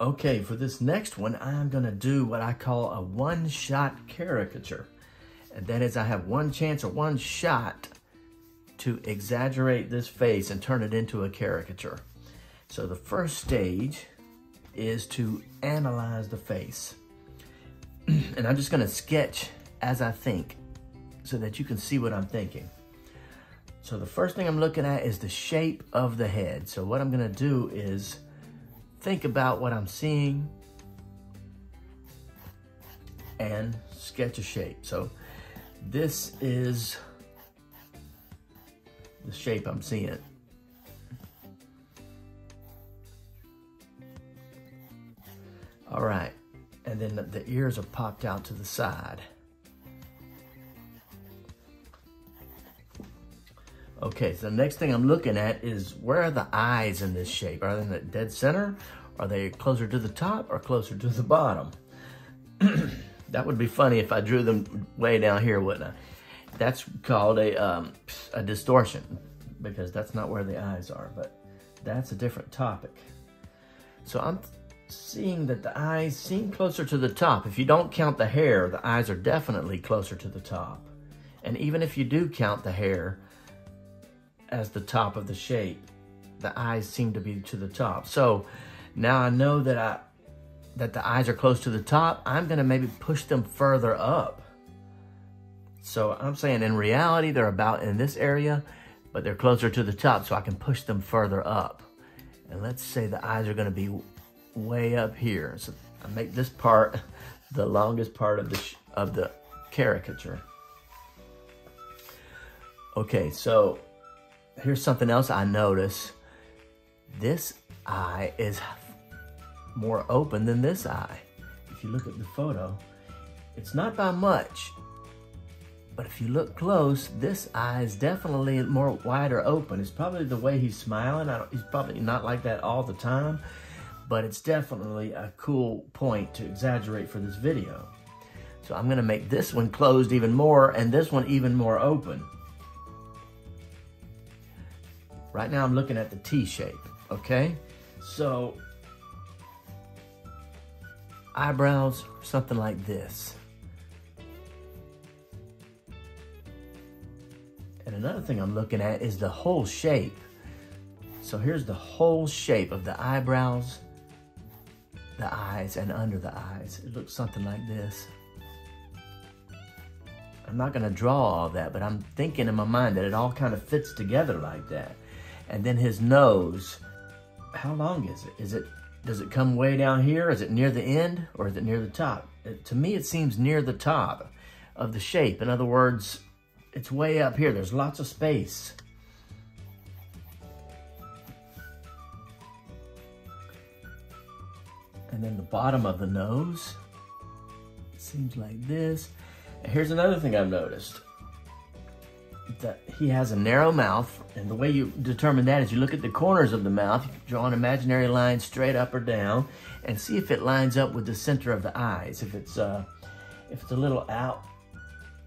Okay, for this next one, I'm gonna do what I call a one-shot caricature. And that is I have one chance or one shot to exaggerate this face and turn it into a caricature. So the first stage is to analyze the face. And I'm just gonna sketch as I think so that you can see what I'm thinking. So the first thing I'm looking at is the shape of the head. So what I'm gonna do is think about what I'm seeing and sketch a shape. So this is the shape I'm seeing. All right, and then the ears are popped out to the side. Okay, so the next thing I'm looking at is where are the eyes in this shape? Are they in the dead center? Are they closer to the top or closer to the bottom? That would be funny if I drew them way down here, wouldn't I? That's called a distortion because that's not where the eyes are, but that's a different topic. So I'm seeing that the eyes seem closer to the top. If you don't count the hair, the eyes are definitely closer to the top. And even if you do count the hair as the top of the shape, the eyes seem to be to the top. So now I know that the eyes are close to the top. I'm gonna maybe push them further up. So I'm saying in reality, they're about in this area, but they're closer to the top, so I can push them further up. And let's say the eyes are gonna be way up here. So I make this part the longest part of the caricature. Okay, so here's something else I notice. This eye is more open than this eye. If you look at the photo, it's not by much, but if you look close, this eye is definitely more wider open. It's probably the way he's smiling. He's probably not like that all the time, but it's definitely a cool point to exaggerate for this video. So I'm gonna make this one closed even more and this one even more open. Right now I'm looking at the T shape, okay? So eyebrows, something like this. And another thing I'm looking at is the whole shape. So here's the whole shape of the eyebrows, the eyes, and under the eyes. It looks something like this. I'm not gonna draw all that, but I'm thinking in my mind that it all kind of fits together like that. And then his nose, how long is it? Does it come way down here? Is it near the end or is it near the top? To me, it seems near the top of the shape. In other words, it's way up here. There's lots of space. And then the bottom of the nose, it seems like this. And here's another thing I've noticed. That he has a narrow mouth, and the way you determine that is you look at the corners of the mouth, you draw an imaginary line straight up or down, and see if it lines up with the center of the eyes. If it's a little out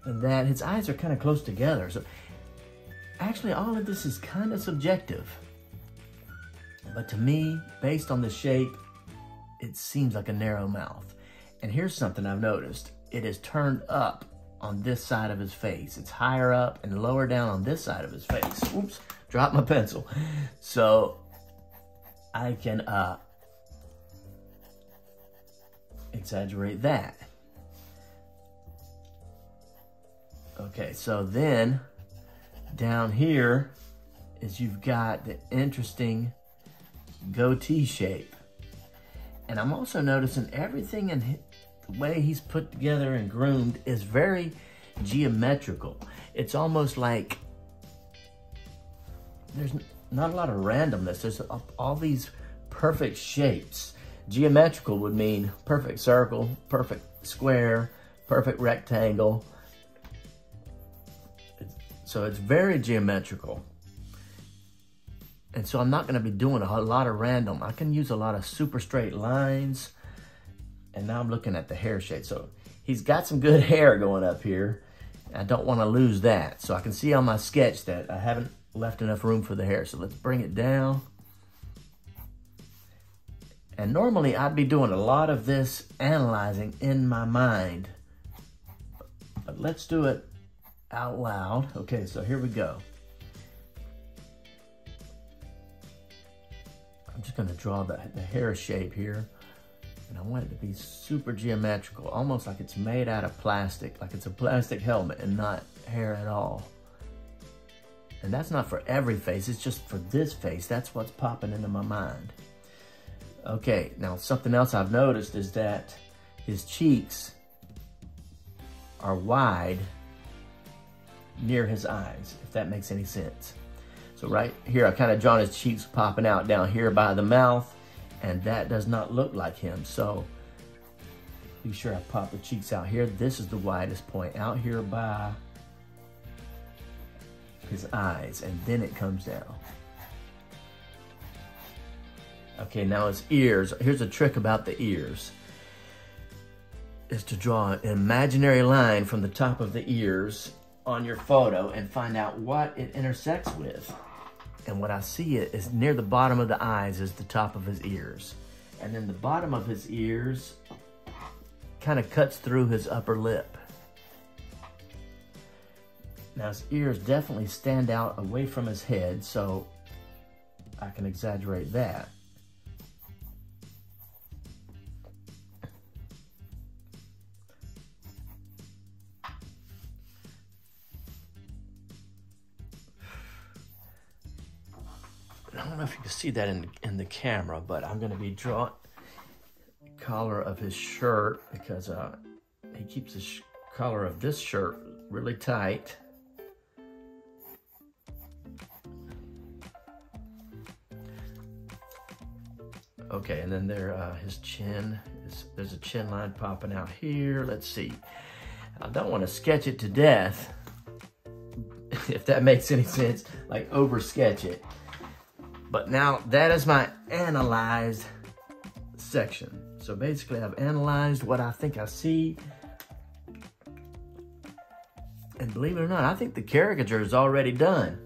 than that, his eyes are kind of close together. So actually all of this is kind of subjective. But to me, based on the shape, it seems like a narrow mouth. And here's something I've noticed. It is turned up on this side of his face. It's higher up and lower down on this side of his face. Oops, dropped my pencil. So I can exaggerate that. Okay, so then down here is you've got the interesting goatee shape. And I'm also noticing everything in the way he's put together and groomed is very geometrical. It's almost like there's not a lot of randomness. There's all these perfect shapes. Geometrical would mean perfect circle, perfect square, perfect rectangle. So it's very geometrical. And so I'm not gonna be doing a lot of random. I can use a lot of super straight lines. And now I'm looking at the hair shade. So he's got some good hair going up here. I don't want to lose that. So I can see on my sketch that I haven't left enough room for the hair. So let's bring it down. And normally I'd be doing a lot of this analyzing in my mind. But let's do it out loud. Okay, so here we go. I'm just gonna draw the hair shape here. And I want it to be super geometrical, almost like it's made out of plastic, like it's a plastic helmet and not hair at all. And that's not for every face, it's just for this face. That's what's popping into my mind. Okay, now something else I've noticed is that his cheeks are wide near his eyes, if that makes any sense. So right here, I kind of drawn his cheeks popping out down here by the mouth, and that does not look like him. So be sure I pop the cheeks out here. This is the widest point out here by his eyes, and then it comes down. Okay, now his ears. Here's a trick about the ears, is to draw an imaginary line from the top of the ears on your photo and find out what it intersects with. And what I see it is near the bottom of the eyes is the top of his ears. And then the bottom of his ears kind of cuts through his upper lip. Now his ears definitely stand out away from his head, so I can exaggerate that. I don't know if you can see that in the camera, but I'm going to be drawing the collar of his shirt because he keeps the collar of this shirt really tight. Okay, and then there, his chin, there's a chin line popping out here. Let's see. I don't want to sketch it to death, if that makes any sense, like over sketch it. But now that is my analyzed section. So basically I've analyzed what I think I see. And believe it or not, I think the caricature is already done.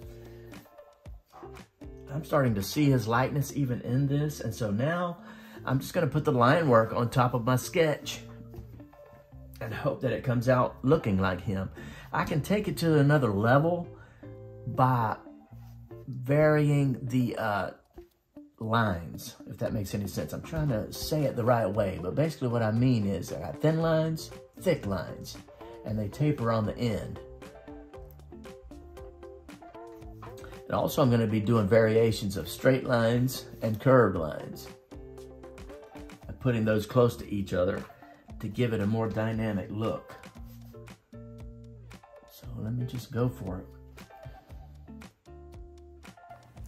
I'm starting to see his likeness even in this. And so now I'm just gonna put the line work on top of my sketch and hope that it comes out looking like him. I can take it to another level by varying the lines, if that makes any sense. I'm trying to say it the right way, but basically what I mean is I got thin lines, thick lines, and they taper on the end. And also I'm going to be doing variations of straight lines and curved lines, and putting those close to each other to give it a more dynamic look. So let me just go for it.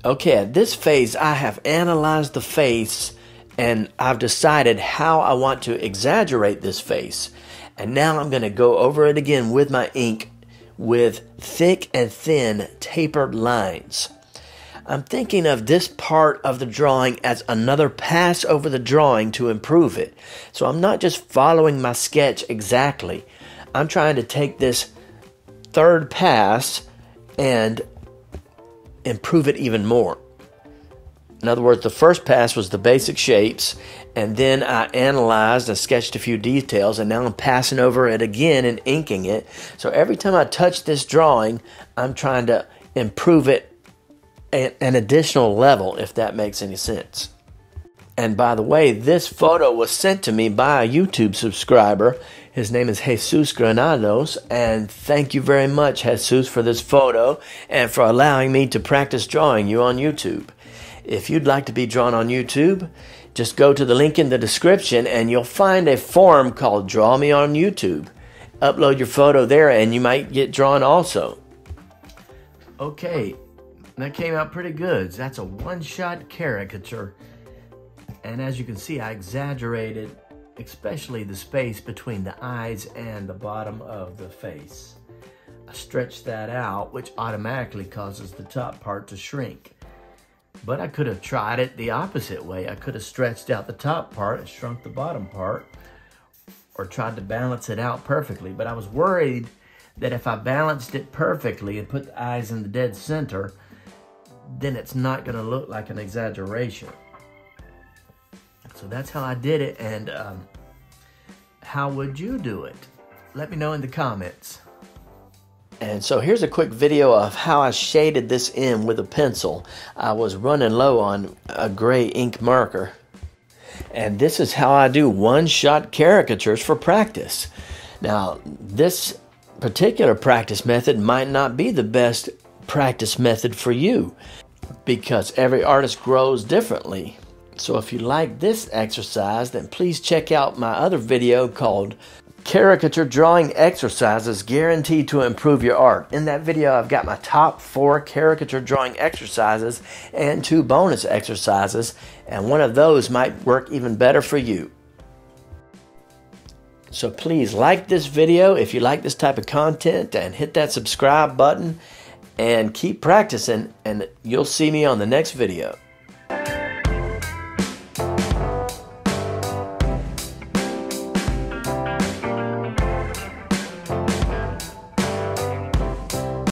Okay, at this phase, I have analyzed the face and I've decided how I want to exaggerate this face. And now I'm going to go over it again with my ink with thick and thin tapered lines. I'm thinking of this part of the drawing as another pass over the drawing to improve it. So I'm not just following my sketch exactly. I'm trying to take this third pass and improve it even more. In other words, the first pass was the basic shapes, and then I analyzed and sketched a few details, and now I'm passing over it again and inking it. So every time I touch this drawing, I'm trying to improve it an additional level, if that makes any sense. And by the way, this photo was sent to me by a YouTube subscriber. His name is Jesus Granados, and thank you very much, Jesus, for this photo and for allowing me to practice drawing you on YouTube. If you'd like to be drawn on YouTube, just go to the link in the description and you'll find a forum called Draw Me on YouTube. Upload your photo there and you might get drawn also. Okay, that came out pretty good. That's a one-shot caricature. And as you can see, I exaggerated especially the space between the eyes and the bottom of the face. I stretched that out, which automatically causes the top part to shrink. But I could have tried it the opposite way. I could have stretched out the top part and shrunk the bottom part, or tried to balance it out perfectly. But I was worried that if I balanced it perfectly and put the eyes in the dead center, then it's not going to look like an exaggeration. So that's how I did it, and how would you do it? Let me know in the comments. And so here's a quick video of how I shaded this in with a pencil. I was running low on a gray ink marker. And this is how I do one-shot caricatures for practice. Now, this particular practice method might not be the best practice method for you because every artist grows differently. So if you like this exercise, then please check out my other video called Caricature Drawing Exercises Guaranteed to Improve Your Art. In that video, I've got my top 4 caricature drawing exercises and 2 bonus exercises, and one of those might work even better for you. So please like this video if you like this type of content, and hit that subscribe button and keep practicing, and you'll see me on the next video.